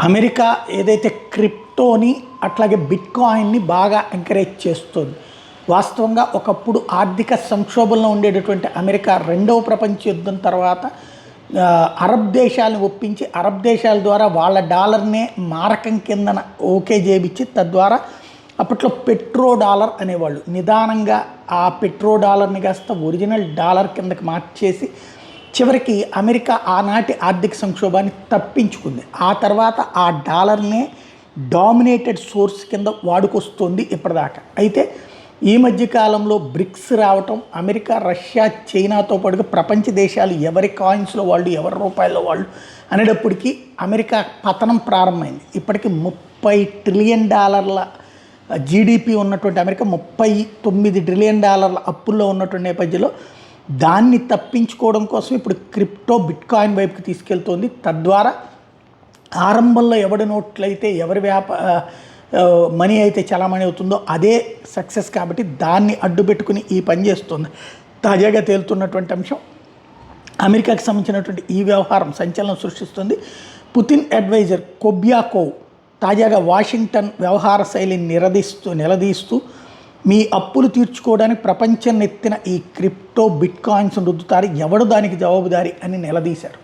America ఏదైతే క్రిప్టోని అట్లాగే బిట్కాయిన్ని బాగా ఎంకరేజ్ చేస్తుంది. వాస్తవంగా ఒకప్పుడు ఆర్థిక సంక్షోభంలో ఉండేటటువంటి అమెరికా రెండవ ప్రపంచ యుద్ధం తర్వాత అరబ్ దేశాలను ఒప్పించి అరబ్ దేశాల ద్వారా వాళ్ళ డాలర్నే మారకం కిందన ఓకే చేయించి తద్వారా అప్పట్లో పెట్రో డాలర్ అనేవాళ్ళు నిదానంగా ఆ పెట్రో డాలర్ని కాస్త ఒరిజినల్ డాలర్ కిందకి మార్చేసి చివరికి అమెరికా ఆనాటి ఆర్థిక సంక్షోభాన్ని తప్పించుకుంది. ఆ తర్వాత ఆ డాలర్నే డామినేటెడ్ సోర్స్ కింద వాడుకొస్తుంది ఇప్పటిదాకా. అయితే ఈ మధ్యకాలంలో బ్రిక్స్ రావటం, అమెరికా, రష్యా, చైనాతో పాటుగా ప్రపంచ దేశాలు ఎవరి కాయిన్స్లో వాళ్ళు ఎవరి రూపాయల్లో వాళ్ళు అనేటప్పటికీ అమెరికా పతనం ప్రారంభమైంది. ఇప్పటికీ $30 ట్రిలియన్ జీడిపి ఉన్నటువంటి అమెరికా $39 ట్రిలియన్ అప్పుల్లో ఉన్నటువంటి నేపథ్యంలో దాన్ని తప్పించుకోవడం కోసం ఇప్పుడు క్రిప్టో బిట్కాయిన్ వైపుకి తీసుకెళ్తోంది. తద్వారా ఆరంభంలో ఎవరి నోట్లయితే ఎవరి మనీ అయితే చలామణి అవుతుందో అదే సక్సెస్ కాబట్టి దాన్ని అడ్డుపెట్టుకుని ఈ పని చేస్తుంది. తాజాగా తేలుతున్నటువంటి అంశం అమెరికాకి సంబంధించినటువంటి ఈ వ్యవహారం సంచలనం సృష్టిస్తుంది. పుతిన్ అడ్వైజర్ కొబ్యాకోవ్ తాజాగా వాషింగ్టన్ వ్యవహార శైలిని నిలదీస్తూ మీ అప్పులు తీర్చుకోవడానికి ప్రపంచం నెత్తిన ఈ క్రిప్టో బిట్కాయిన్స్ రుద్దుతారు, ఎవడు దానికి జవాబుదారి అని నిలదీశారు.